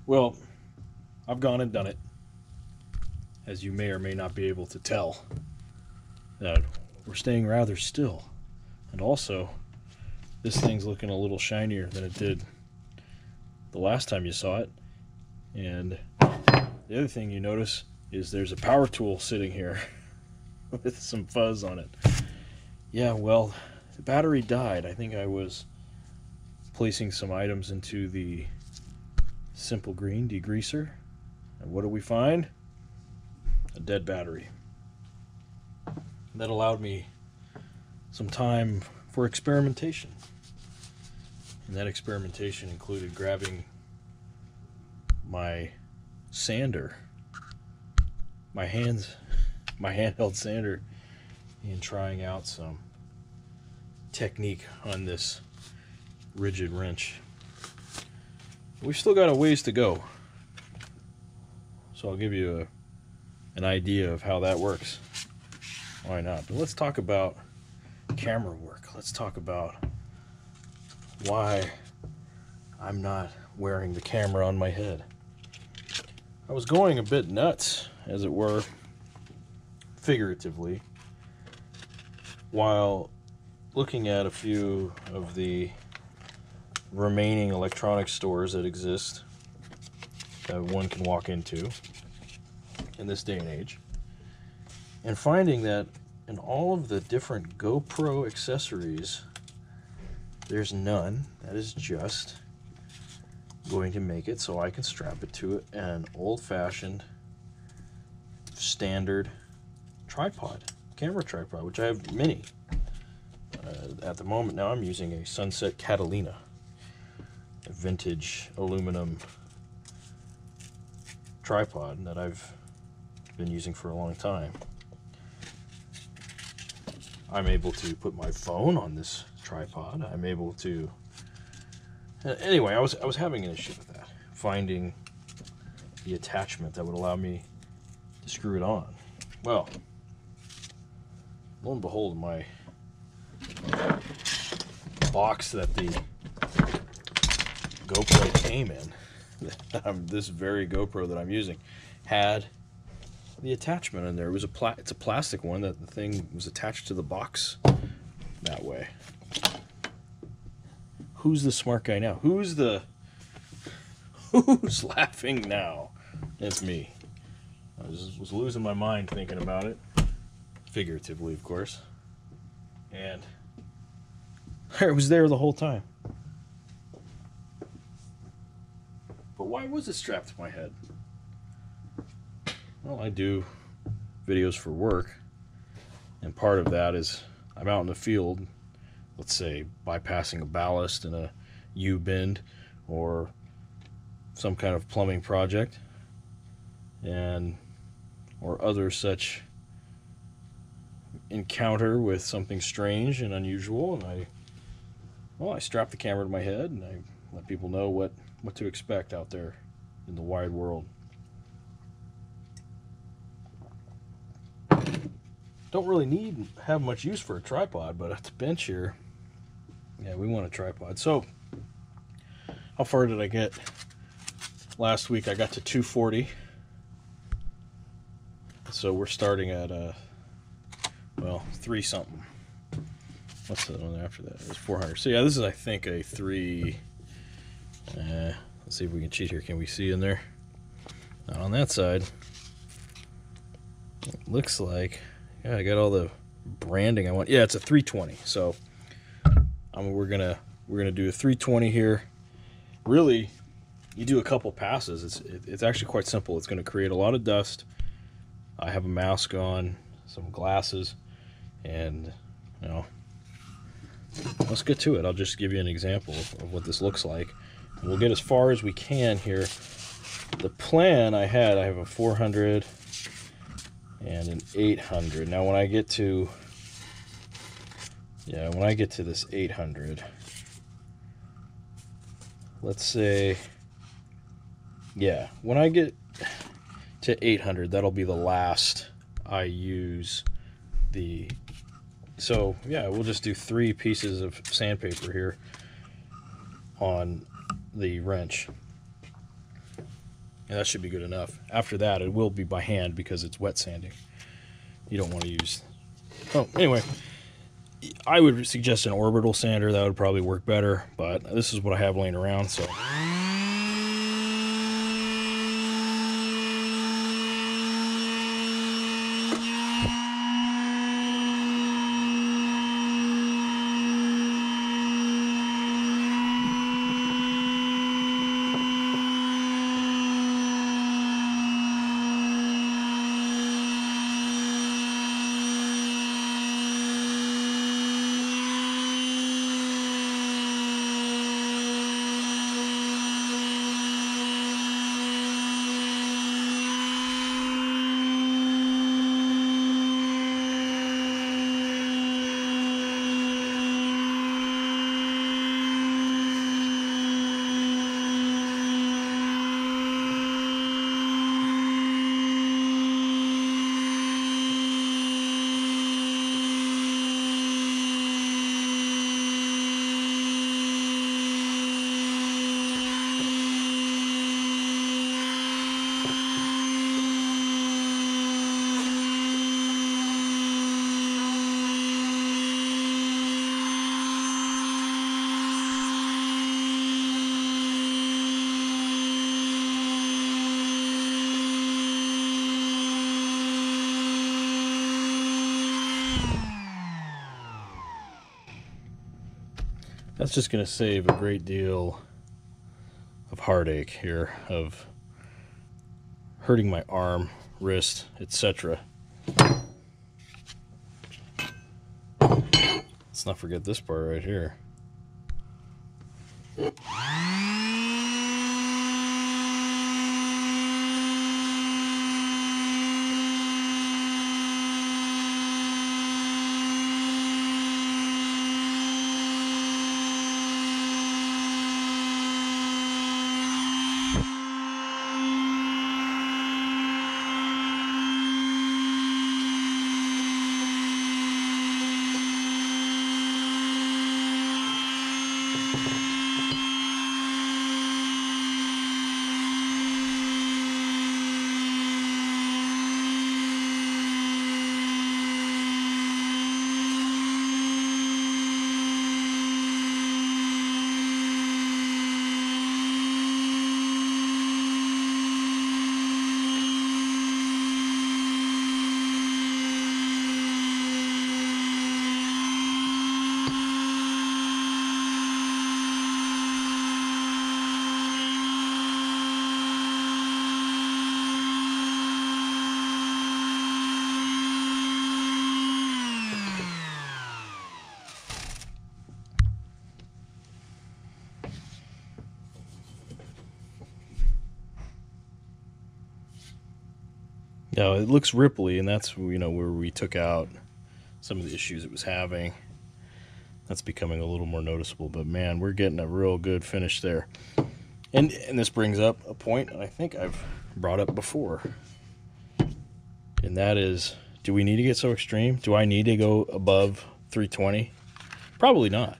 Well, I've gone and done it, as you may or may not be able to tell. That we're staying rather still. And also, this thing's looking a little shinier than it did the last time you saw it. And the other thing you notice is there's a power tool sitting here with some fuzz on it. Yeah, well, the battery died. I think I was placing some items into the Simple Green degreaser. And what do we find? A dead battery. That allowed me some time for experimentation. And that experimentation included grabbing my sander, my handheld sander, and trying out some technique on this rigid wrench. We've still got a ways to go, so I'll give you an idea of how that works. Why not? But let's talk about camera work. Let's talk about why I'm not wearing the camera on my head. I was going a bit nuts, as it were, figuratively, while looking at a few of the remaining electronic stores that exist that one can walk into in this day and age, and finding that in all of the different GoPro accessories, there's none that is just going to make it so I can strap it to an old-fashioned standard tripod, camera tripod, which I have many. At the moment now I'm using a Sunset Catalina, a vintage aluminum tripod that I've been using for a long time. I'm able to put my phone on this tripod. I'm able to... Anyway, I was having an issue with that, finding the attachment that would allow me to screw it on. Well, lo and behold, my box that the GoPro came in, this very GoPro that I'm using, had the attachment in there. It was it's a plastic one that the thing was attached to the box that way. Who's the smart guy now? Who's laughing now? It's me. I was losing my mind thinking about it, figuratively, of course. And it was there the whole time. But why was it strapped to my head? Well, I do videos for work, and part of that is I'm out in the field, let's say bypassing a ballast in a U-bend or some kind of plumbing project, or other such encounter with something strange and unusual, and I strap the camera to my head and I let people know what to expect out there in the wide world. Don't really have much use for a tripod, but at the bench here, yeah, we want a tripod. So, how far did I get? Last week I got to 240. So we're starting at, well, 3 something. What's the one after that? It's 400. So yeah, this is, I think, a 3. Let's see if we can cheat here. Can we see in there? Not on that side. It looks like, yeah, I got all the branding I want. Yeah, it's a 320. So we're gonna do a 320 here. Really, you do a couple passes. It's actually quite simple. It's going to create a lot of dust. I have a mask on, some glasses, and let's get to it. I'll just give you an example of what this looks like. And we'll get as far as we can here. The plan I have a 400 and an 800. Now when I get to this 800, let's say, yeah, when I get to 800, that'll be the last I use the... So yeah, we'll just do 3 pieces of sandpaper here on the wrench. And that should be good enough. After that, it will be by hand because it's wet sanding. You don't want to use... Oh, anyway, I would suggest an orbital sander. That would probably work better, but this is what I have laying around, so... That's just going to save a great deal of heartache here, of hurting my arm, wrist, etc. Let's not forget this part right here. Now it looks ripply, and that's, you know, where we took out some of the issues it was having. That's becoming a little more noticeable, but man, we're getting a real good finish there. And this brings up a point I think I've brought up before, and that is, do we need to get so extreme? Do I need to go above 320? Probably not.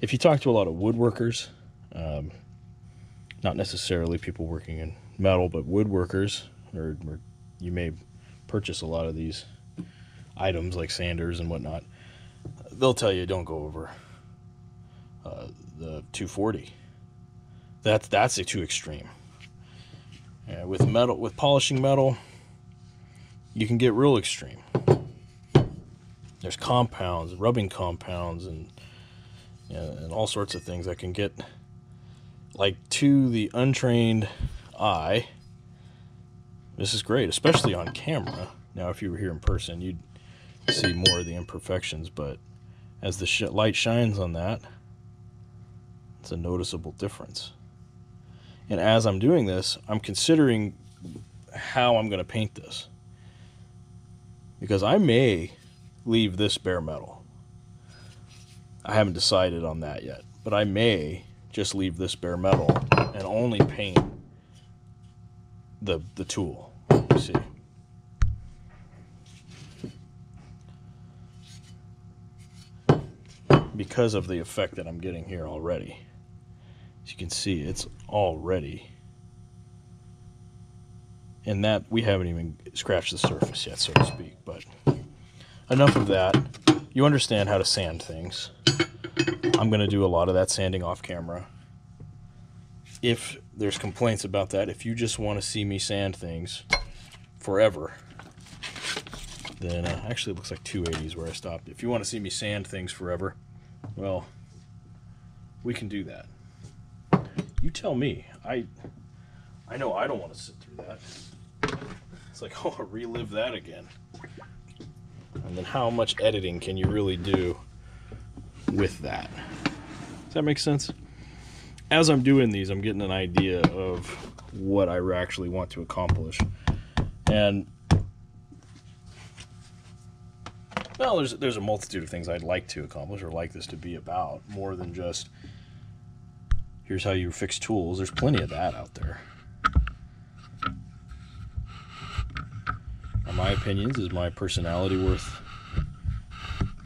If you talk to a lot of woodworkers, not necessarily people working in metal, but woodworkers, or you may purchase a lot of these items like sanders and whatnot, they'll tell you don't go over the 240. That's too extreme. With metal, with polishing metal, you can get real extreme. There's compounds, rubbing compounds, and all sorts of things that can get, like, to the untrained eye. This is great, especially on camera. Now, if you were here in person, you'd see more of the imperfections, but as the light shines on that, it's a noticeable difference. And as I'm doing this, I'm considering how I'm going to paint this, because I may leave this bare metal. I haven't decided on that yet, but I may just leave this bare metal and only paint the tool. You see, because of the effect that I'm getting here already. As you can see, it's already And that we haven't even scratched the surface yet, so to speak. But enough of that. You understand how to sand things. I'm going to do a lot of that sanding off camera. If there's complaints about that, if you just want to see me sand things forever, then actually it looks like 280 is where I stopped. If you want to see me sand things forever, well, we can do that. You tell me. I know I don't want to sit through that. It's like, oh, relive that again. And then how much editing can you really do with that? Does that make sense? As I'm doing these, I'm getting an idea of what I actually want to accomplish. And, well, there's a multitude of things I'd like to accomplish or like this to be about, more than just, here's how you fix tools. There's plenty of that out there. Are my opinions, is my personality worth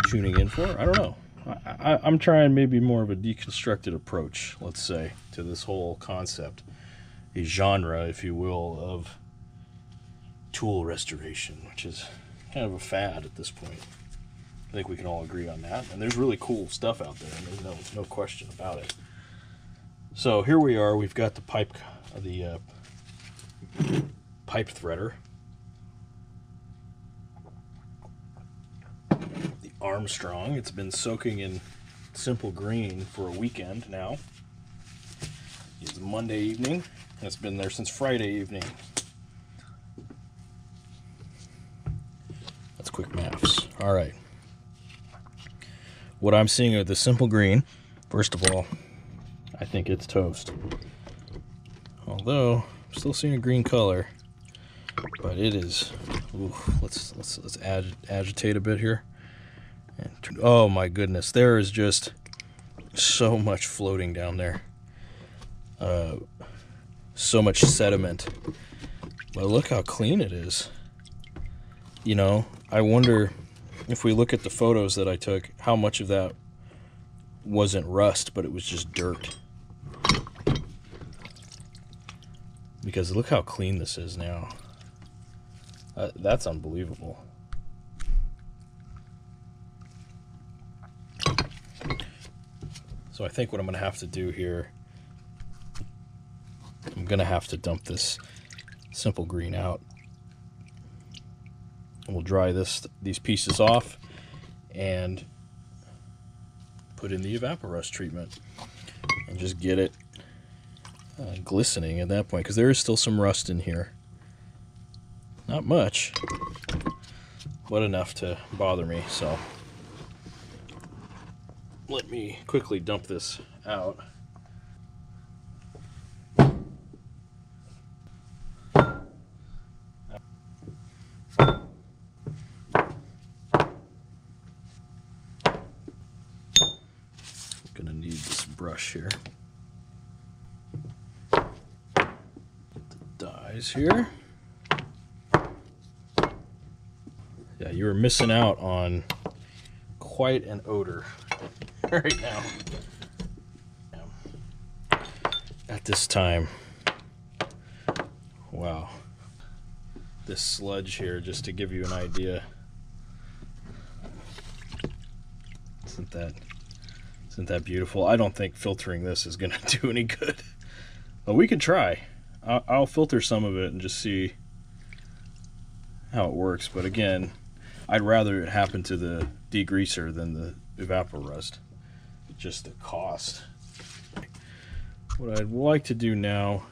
tuning in for? I don't know. I'm trying maybe more of a deconstructed approach, let's say, to this whole concept, a genre, if you will, of tool restoration, which is kind of a fad at this point. I think we can all agree on that. And there's really cool stuff out there, and there's no question about it. So here we are. We've got the pipe threader, the Armstrong. It's been soaking in simple green for a weekend now. It's Monday evening, and it's been there since Friday evening. That's quick maths. All right. What I'm seeing are the simple green. First of all, I think it's toast. Although I'm still seeing a green color, but it is. Ooh, let's agitate a bit here. And, oh my goodness, there is just so much floating down there. So much sediment. But look how clean it is. You know, I wonder if we look at the photos that I took, how much of that wasn't rust, but it was just dirt. Because look how clean this is now. That's unbelievable. So I think what I'm going to have to do here, I'm going to have to dump this simple green out. And we'll dry these pieces off and put in the Evapo-Rust treatment and just get it glistening at that point, because there is still some rust in here. Not much, but enough to bother me. So let me quickly dump this out. Gonna need this brush here. The dyes here. Yeah, you are missing out on quite an odor right now. At this time. Wow. This sludge here, just to give you an idea. Isn't that beautiful? I don't think filtering this is going to do any good. But we can try. I'll filter some of it and just see how it works. But again, I'd rather it happen to the degreaser than the Evapo-Rust. Just the cost. What I'd like to do now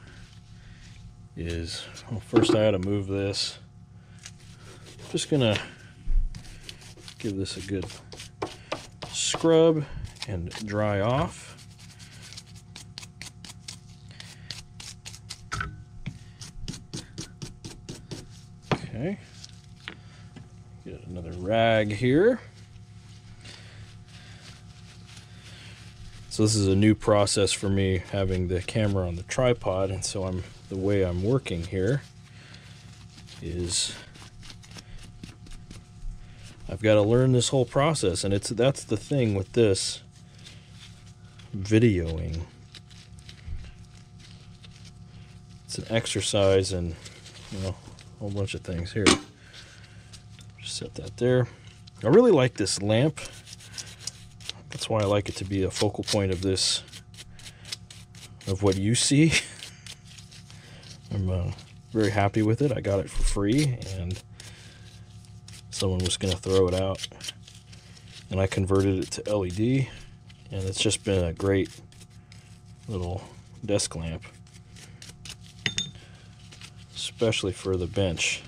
is, well, first I gotta move this. Just gonna give this a good scrub and dry off. Okay. Get another rag here. So this is a new process for me, having the camera on the tripod, and so the way I'm working here is I've got to learn this whole process, and that's the thing with this videoing. It's an exercise in you know, a whole bunch of things. Here, just set that there. I really like this lamp. That's why I like it to be a focal point of this, of what you see. I'm very happy with it. I got it for free, and someone was going to throw it out, and I converted it to LED, and it's just been a great little desk lamp, especially for the bench.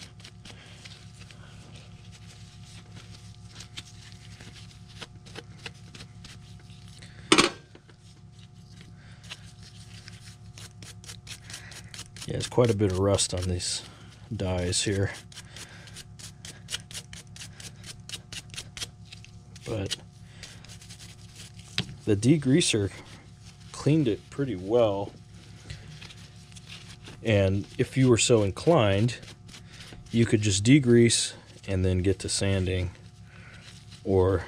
Yeah, there's quite a bit of rust on these dies here, but the degreaser cleaned it pretty well, and if you were so inclined, you could just degrease and then get to sanding or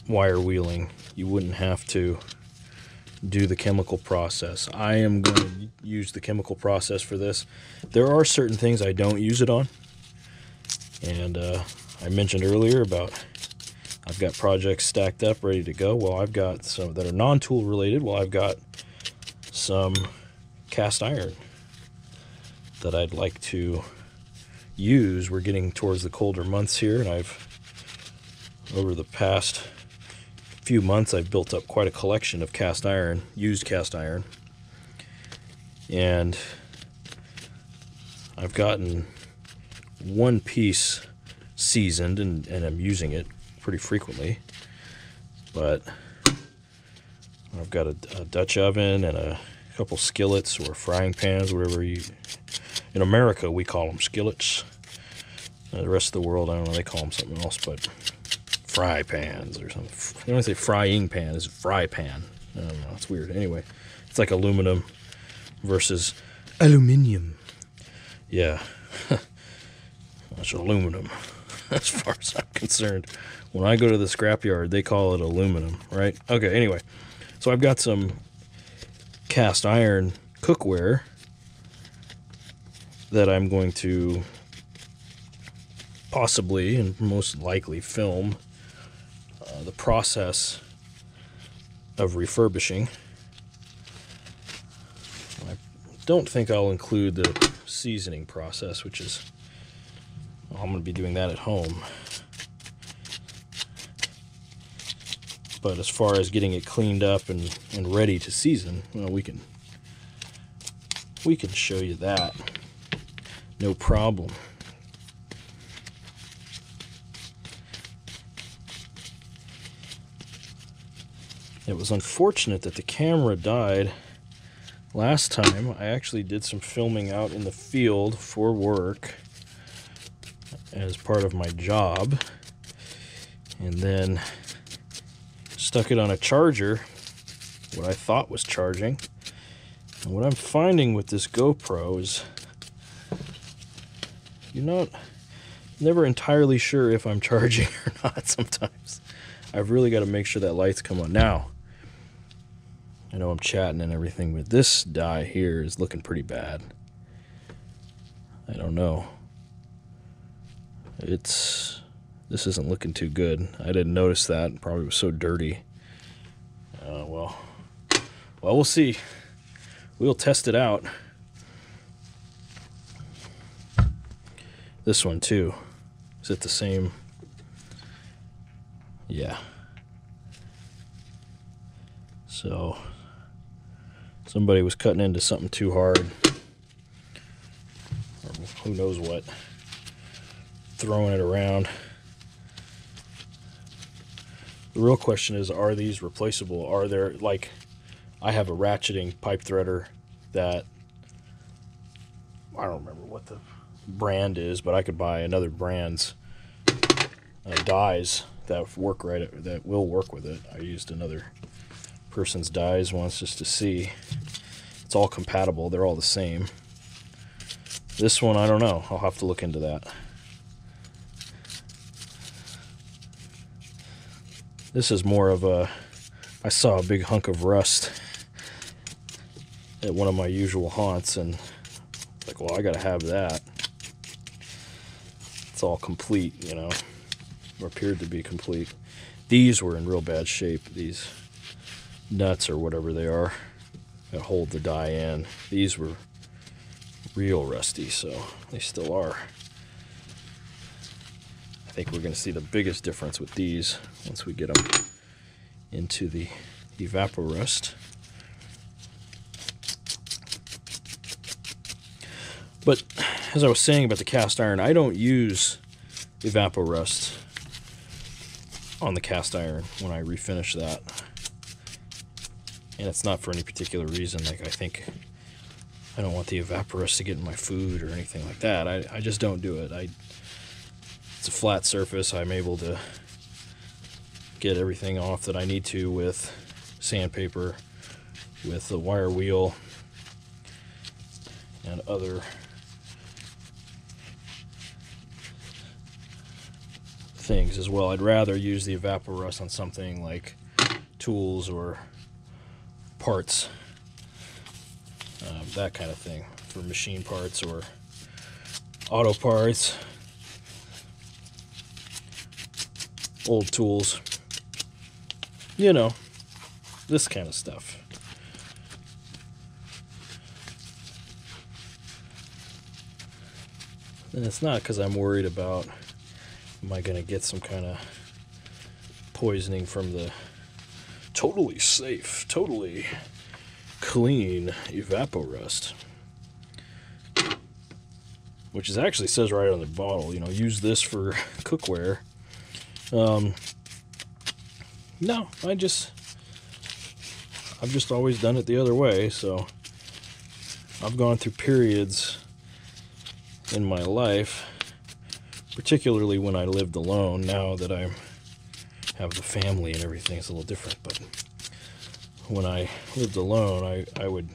wire wheeling. You wouldn't have to do the chemical process. I am going to use the chemical process for this. There are certain things I don't use it on, and I mentioned earlier about I've got projects stacked up ready to go. Well, I've got some that are non-tool related. Well, I've got some cast iron that I'd like to use. We're getting towards the colder months here, and over the past few months, I've built up quite a collection of cast iron, used cast iron, and I've gotten one piece seasoned, and I'm using it pretty frequently, but I've got a Dutch oven and a couple skillets or frying pans, whatever you, in America we call them skillets. The rest of the world, I don't know, they call them something else, but fry pans or something. They don't say frying pan, it's fry pan. I don't know, it's weird. Anyway, it's like aluminum versus aluminium. Yeah, that's aluminum as far as I'm concerned. When I go to the scrapyard, they call it aluminum, right? Okay, anyway, so I've got some cast iron cookware that I'm going to possibly and most likely film the process of refurbishing. I don't think I'll include the seasoning process, which is, well, I'm going to be doing that at home. But as far as getting it cleaned up and ready to season, well, we can show you that. No problem. It was unfortunate that the camera died last time. I actually did some filming out in the field for work as part of my job, and then stuck it on a charger, what I thought was charging. And what I'm finding with this GoPro is you're never entirely sure if I'm charging or not sometimes. I've really got to make sure that lights come on. Now, I know I'm chatting and everything, but this die here is looking pretty bad. I don't know. This isn't looking too good. I didn't notice that. It probably was so dirty. Well, we'll see. We'll test it out. This one too. Is it the same? Yeah. So somebody was cutting into something too hard, or who knows what, throwing it around. The real question is, are these replaceable? Are there, like, I have a ratcheting pipe threader that, I don't remember what the brand is, but I could buy another brand's dies that work right, that will work with it. I used another person's dies once just to see. It's all compatible. They're all the same. This one, I don't know. I'll have to look into that. This is more of a, I saw a big hunk of rust at one of my usual haunts, and like, well, I gotta have that. It's all complete, you know, or appeared to be complete. These were in real bad shape, these nuts or whatever they are that hold the die in. These were real rusty, so they still are. I think we're going to see the biggest difference with these once we get them into the Evapo-Rust. But as I was saying about the cast iron, I don't use Evapo-Rust on the cast iron when I refinish that. And it's not for any particular reason. Like, I think I don't want the Evapo-Rust to get in my food or anything like that. I just don't do it. It's a flat surface. I'm able to get everything off that I need to with sandpaper, with the wire wheel, and other things as well. I'd rather use the Evapo-Rust on something like tools or parts, that kind of thing, for machine parts or auto parts, old tools, you know, this kind of stuff. And it's not because I'm worried about, am I going to get some kind of poisoning from the totally safe, totally clean Evapo-Rust, which is actually says right on the bottle, you know, use this for cookware. No, I've just always done it the other way. So I've gone through periods in my life, particularly when I lived alone. Now that I have the family and everything, it's a little different, but when I lived alone, I would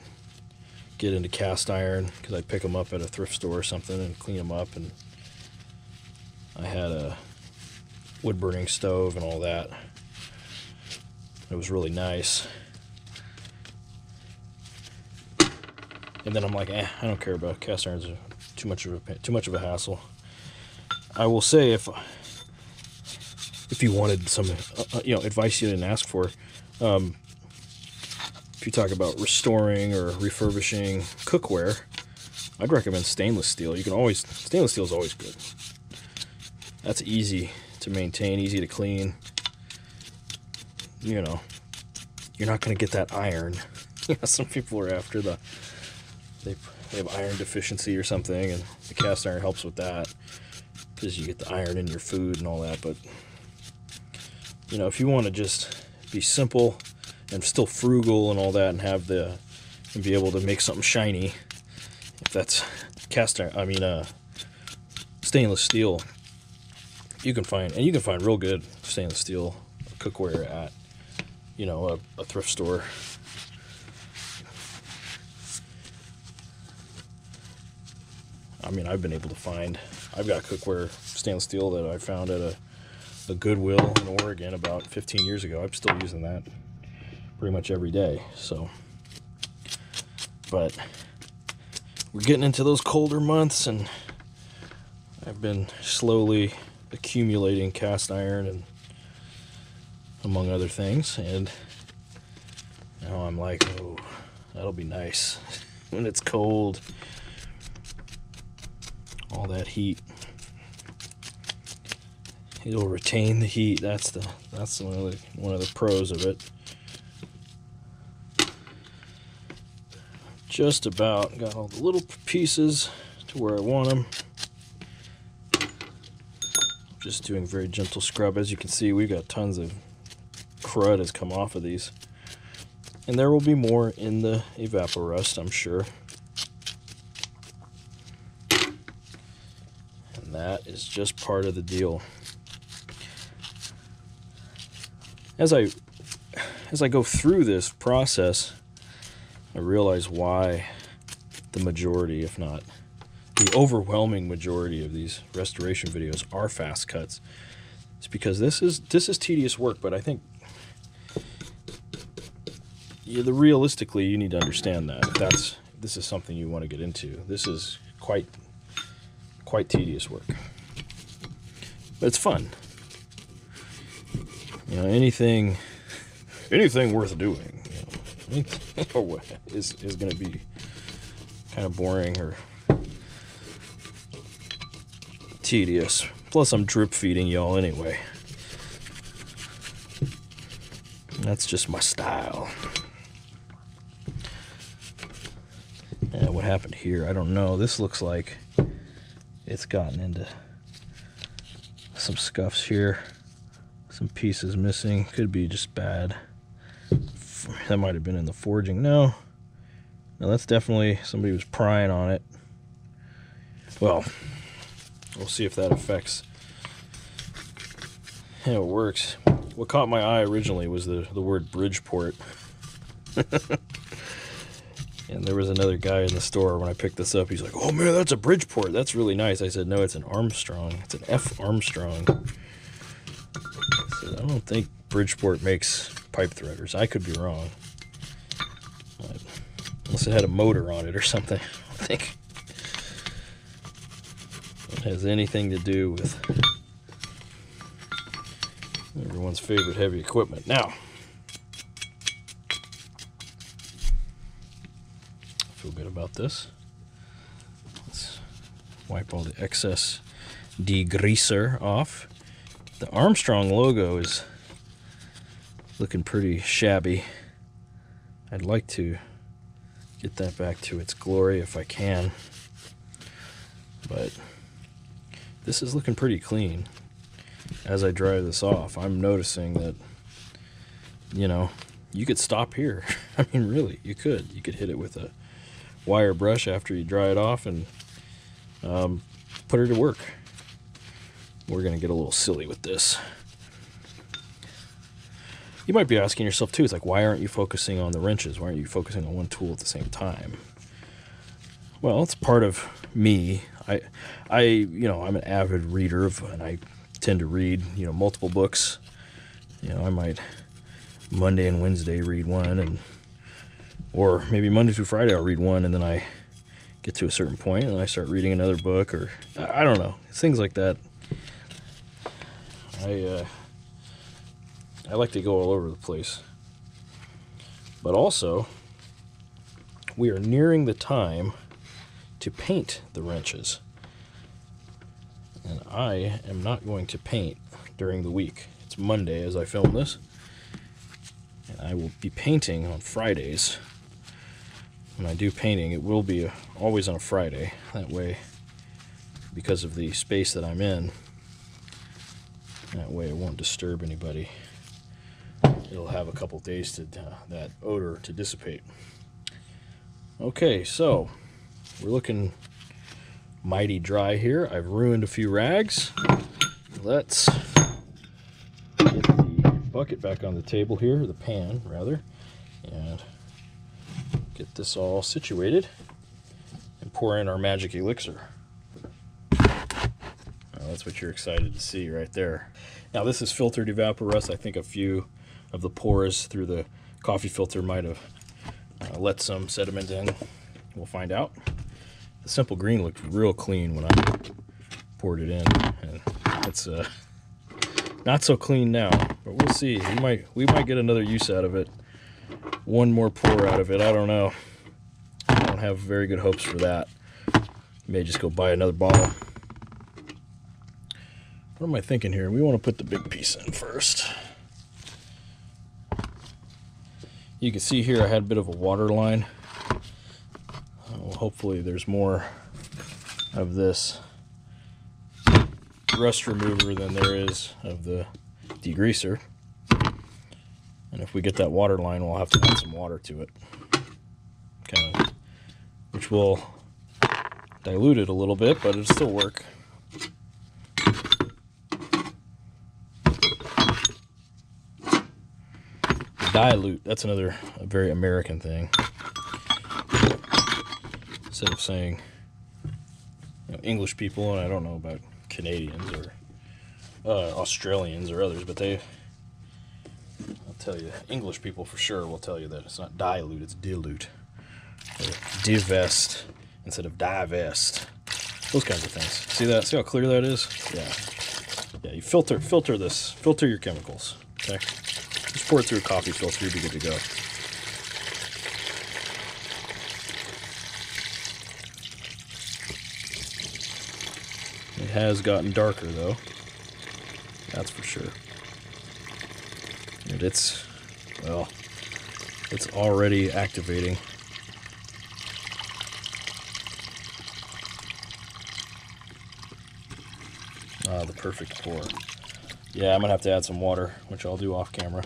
get into cast iron because I'd pick them up at a thrift store or something and clean them up, and I had a wood burning stove and all that. It was really nice. And then I'm like, I don't care about cast irons. Too much of a hassle. I will say, if you wanted some advice you didn't ask for, if you talk about restoring or refurbishing cookware, I'd recommend stainless steel. Stainless steel is always good. That's easy to maintain, easy to clean. You know, you're not going to get that iron. Some people are after they have iron deficiency or something, and the cast iron helps with that because you get the iron in your food and all that. But you know, if you want to just be simple and still frugal and all that, and be able to make something shiny, if that's stainless steel, you can find real good stainless steel cookware at, you know, a thrift store. I mean, I've been able to find, I've got cookware, stainless steel, that I found at a Goodwill in Oregon about 15 years ago. I'm still using that pretty much every day. So, but we're getting into those colder months, and I've been slowly accumulating cast iron, and among other things, and now I'm like, oh, that'll be nice when it's cold. All that heat, it'll retain the heat. That's one of the pros of it. Just about got all the little pieces to where I want them. Just doing very gentle scrub. As you can see, we've got tons of crud has come off of these, and there will be more in the Evapo-Rust, I'm sure. And that is just part of the deal. As I go through this process, I realize why the majority, if not the overwhelming majority, of these restoration videos are fast cuts. It's because this is tedious work, but I think realistically you need to understand that this is something you want to get into. This is quite tedious work, but it's fun. You know, anything worth doing, you know, is going to be kind of boring or tedious. Plus, I'm drip feeding y'all anyway. That's just my style. And what happened here, I don't know. This looks like it's gotten into some scuffs here. Some pieces missing. Could be just bad. That might have been in the forging. No, that's definitely somebody was prying on it. Well, we'll see if that affects how it works. What caught my eye originally was the word Bridgeport. And there was another guy in the store when I picked this up. He's like, "Oh man, that's a Bridgeport. That's really nice." I said, "No, it's an Armstrong. It's an F. Armstrong." I said, "I don't think Bridgeport makes pipe threaders. I could be wrong. But unless it had a motor on it or something. I don't think it has anything to do with everyone's favorite heavy equipment." Now, I feel good about this. Let's wipe all the excess degreaser off. The Armstrong logo is looking pretty shabby. I'd like to get that back to its glory if I can. But this is looking pretty clean. As I dry this off, I'm noticing that, you know, you could stop here. I mean, really, you could. You could hit it with a wire brush after you dry it off and put her to work. We're going to get a little silly with this. You might be asking yourself too, it's like, why aren't you focusing on the wrenches? Why aren't you focusing on one tool at the same time? Well, it's part of me. You know, I'm an avid reader and I tend to read, you know, multiple books. You know, I might Monday and Wednesday read one, or maybe Monday through Friday I'll read one, and then I get to a certain point and I start reading another book, or I don't know, things like that. I like to go all over the place. But also, we are nearing the time to paint the wrenches. And I am not going to paint during the week. It's Monday as I film this. And I will be painting on Fridays. When I do painting, it will be always on a Friday. That way, because of the space that I'm in, that way it won't disturb anybody. It'll have a couple days to that odor to dissipate. Okay, so we're looking mighty dry here. I've ruined a few rags. Let's get the bucket back on the table here, the pan rather, and get this all situated and pour in our magic elixir. That's what you're excited to see right there. Now this is filtered evaporust. I think a few of the pores through the coffee filter might have let some sediment in. We'll find out. The Simple Green looked real clean when I poured it in, and it's not so clean now, but we'll see. We might get another use out of it. One more pour out of it, I don't know. I don't have very good hopes for that. May just go buy another bottle. What am I thinking here? We want to put the big piece in first. You can see here I had a bit of a water line. Hopefully there's more of this rust remover than there is of the degreaser. And if we get that water line, we'll have to add some water to it, which will dilute it a little bit, but it'll still work. Dilute, that's another very American thing. Instead of saying, you know, English people, and I don't know about Canadians or Australians or others, but I'll tell you, English people for sure will tell you that it's not dilute, it's dilute. or divest instead of divest. Those kinds of things. See that? See how clear that is? Yeah. Yeah, you filter this. Filter your chemicals. Okay? Just pour it through a coffee filter, you'll be good to go. It has gotten darker though. That's for sure. And it's, well, it's already activating. Ah, the perfect pour. Yeah, I'm gonna have to add some water, which I'll do off camera.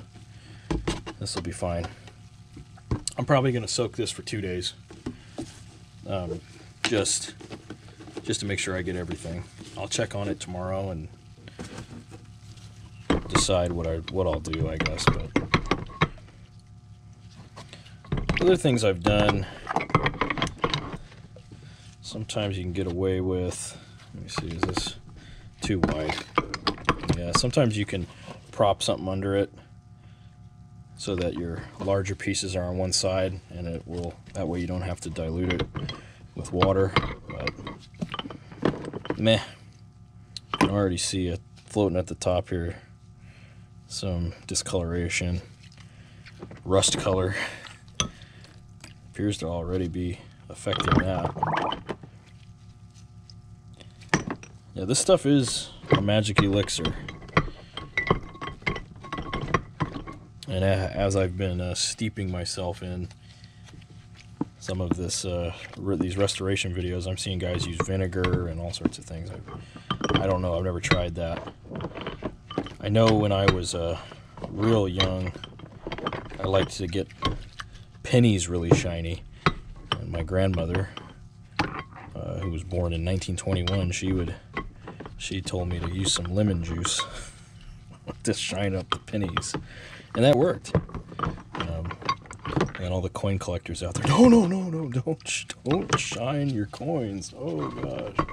This will be fine. I'm probably gonna soak this for 2 days, just to make sure I get everything. I'll check on it tomorrow and decide what I'll do, I guess. But other things I've done, sometimes you can get away with. Let me see, is this too wide? Yeah, sometimes you can prop something under it so that your larger pieces are on one side, and it will, that way you don't have to dilute it with water. But meh, you can already see it floating at the top here, some discoloration, rust color appears to already be affecting that. Yeah, this stuff is a magic elixir. And as I've been steeping myself in some of this, these restoration videos, I'm seeing guys use vinegar and all sorts of things. I don't know, I've never tried that. I know when I was real young, I liked to get pennies really shiny. And my grandmother, who was born in 1921, she told me to use some lemon juice to shine up the pennies, and that worked. And all the coin collectors out there, no, don't shine your coins. Oh gosh,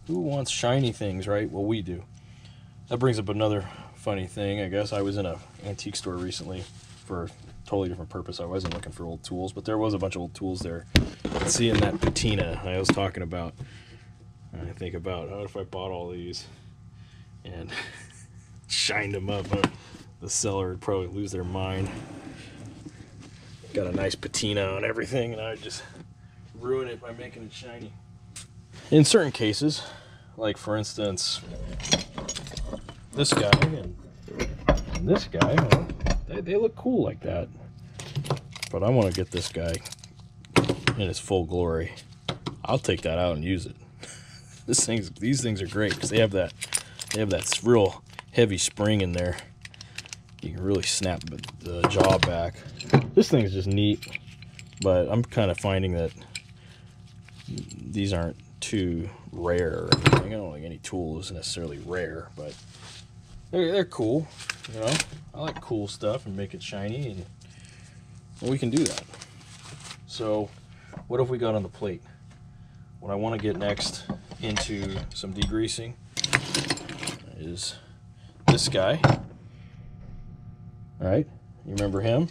who wants shiny things, right? Well, we do. That brings up another funny thing, I guess. I was in an antique store recently for a totally different purpose. I wasn't looking for old tools, but there was a bunch of old tools there. Seeing that patina I was talking about, I think about, what if I bought all these and shined them up? The seller would probably lose their mind. Got a nice patina on everything, and I would just ruin it by making it shiny. In certain cases, like for instance, this guy and this guy, well, they look cool like that. But I want to get this guy in its full glory. I'll take that out and use it. These things are great because they have that real heavy spring in there. You can really snap the jaw back. This thing's just neat, but I'm kind of finding that these aren't too rare or anything. I don't think any tool is necessarily rare, but they're cool. You know, I like cool stuff and make it shiny, and we can do that. So, what have we got on the plate? What I want to get next into some degreasing is this guy. All right, you remember him?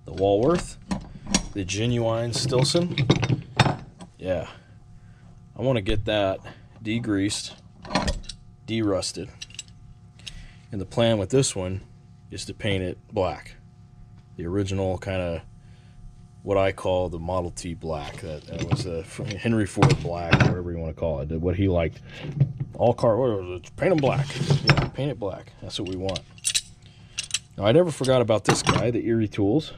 The Walworth, the genuine Stilson. Yeah, I want to get that degreased, derusted. And the plan with this one is to paint it black. The original kind of what I call the Model T black. That was a Henry Ford black, whatever you want to call it. What he liked. All car, paint them black. Yeah, paint it black. That's what we want. Now, I never forgot about this guy, the Erie Tools.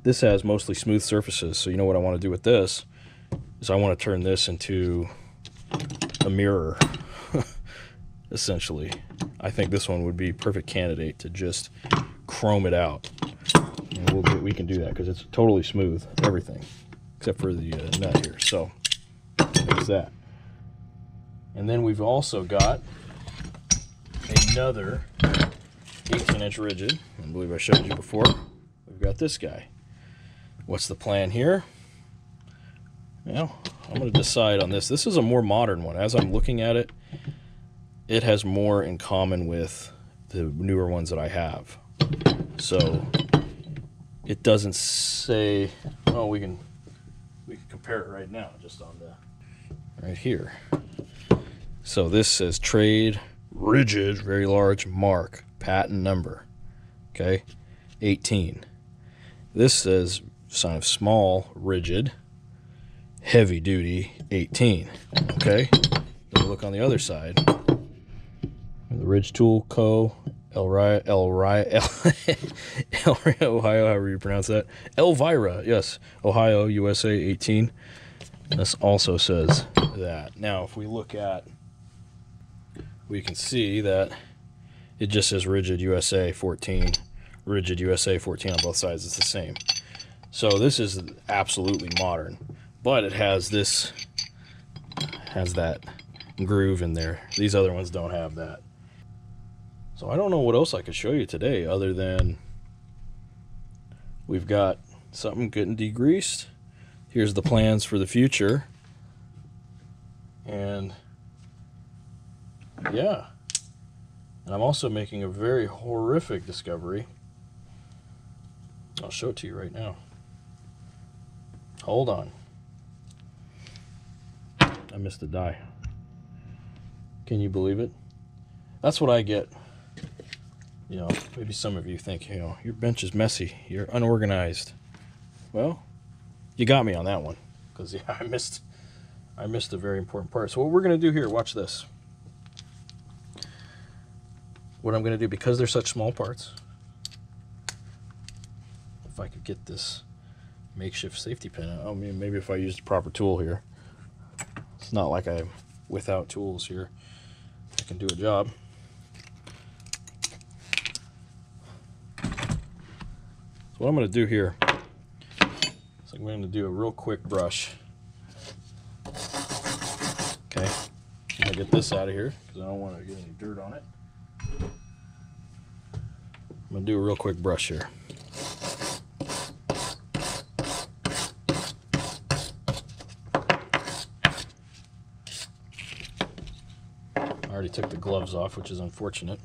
This has mostly smooth surfaces, so you know what I want to do with this is I want to turn this into a mirror, essentially. I think this one would be a perfect candidate to just chrome it out. And we can do that because it's totally smooth, everything, except for the nut here. So there's that. And then we've also got another 18-inch rigid. I believe I showed you before. We've got this guy. What's the plan here? Well, I'm going to decide on this. This is a more modern one. As I'm looking at it, it has more in common with the newer ones that I have. So it doesn't say, oh, we can compare it right now, just on the right here. So this says trade rigid, very large mark, patent number, okay, 18. This says sign of small, rigid, heavy duty, 18, okay. Then we look on the other side. The Ridge Tool Co. Ohio, however you pronounce that. Elvira, yes, Ohio, USA, 18. This also says that. Now, if we look at, we can see that it just says Rigid USA 14, Rigid USA 14 on both sides. It's the same. So this is absolutely modern, but it has this, has that groove in there. These other ones don't have that. So I don't know what else I could show you today other than we've got something getting degreased. Here's the plans for the future. And yeah. And I'm also making a very horrific discovery. I'll show it to you right now. Hold on. I missed a die. Can you believe it? That's what I get. You know, maybe some of you think, you know, your bench is messy, you're unorganized. Well, you got me on that one, because yeah, I missed a very important part. So what we're going to do here, watch this. What I'm going to do, because they're such small parts, if I could get this makeshift safety pin out, I mean, maybe if I used a proper tool here. It's not like I'm without tools here. I can do a job. So what I'm going to do here is I'm going to do a real quick brush. Okay, I'm going to get this out of here because I don't want to get any dirt on it. I'm going to do a real quick brush here. I already took the gloves off, which is unfortunate.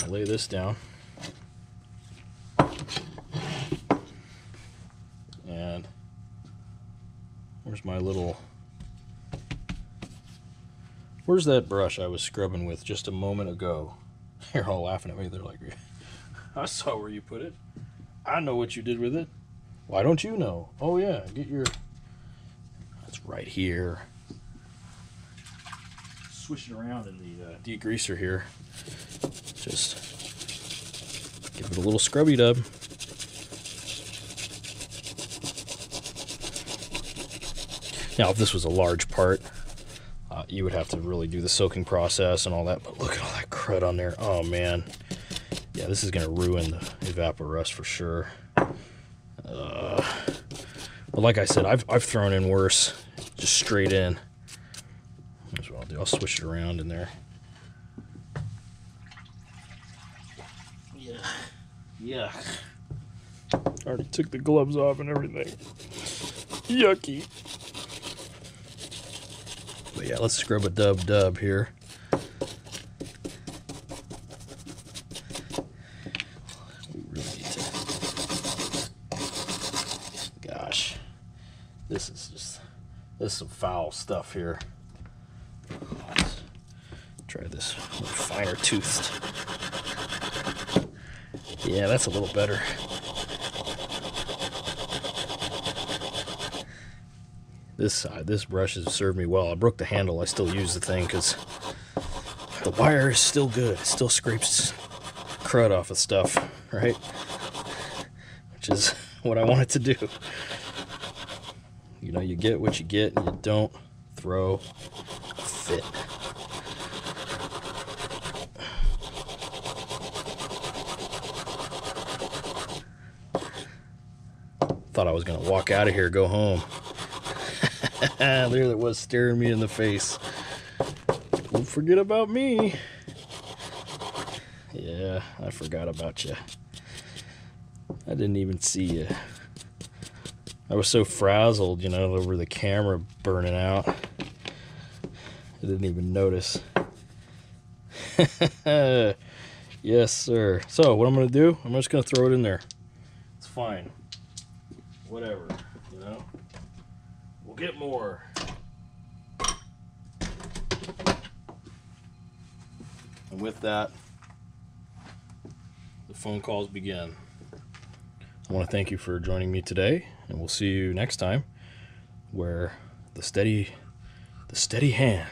I'll lay this down. And where's my little... Where's that brush I was scrubbing with just a moment ago? You're all laughing at me. They're like, I saw where you put it. I know what you did with it. Why don't you know? Oh yeah, get your... That's right here. Swish it around in the degreaser here. Just give it a little scrubby dub. Now, if this was a large part, you would have to really do the soaking process and all that, but look at all that crud on there. Oh man. Yeah, this is going to ruin the Evapo-Rust for sure. But like I said, I've thrown in worse, just straight in. That's what I'll do. I'll switch it around in there. Yeah. Yeah. Already took the gloves off and everything. Yucky. But yeah, let's scrub a dub here. We really need to... Gosh. This is some foul stuff here. Let's try this finer toothed. Yeah, that's a little better. This brush has served me well. I broke the handle. I still use the thing because the wire is still good. It still scrapes crud off of stuff, right? Which is what I want it to do. You know, you get what you get and you don't throw a fit. Thought I was going to walk out of here, go home. There it was, staring me in the face. Don't forget about me. Yeah, I forgot about you. I didn't even see you. I was so frazzled, you know, over the camera burning out. I didn't even notice. Yes, sir. So, what I'm going to do, I'm just going to throw it in there. It's fine. Whatever, you know. we'll get more. And with that, the phone calls begin. I want to thank you for joining me today, and we'll see you next time, where the steady hand.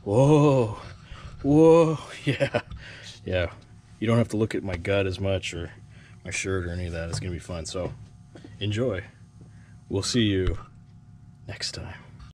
Whoa, whoa, yeah. You don't have to look at my gut as much or my shirt or any of that. It's gonna be fun. So enjoy. We'll see you next time.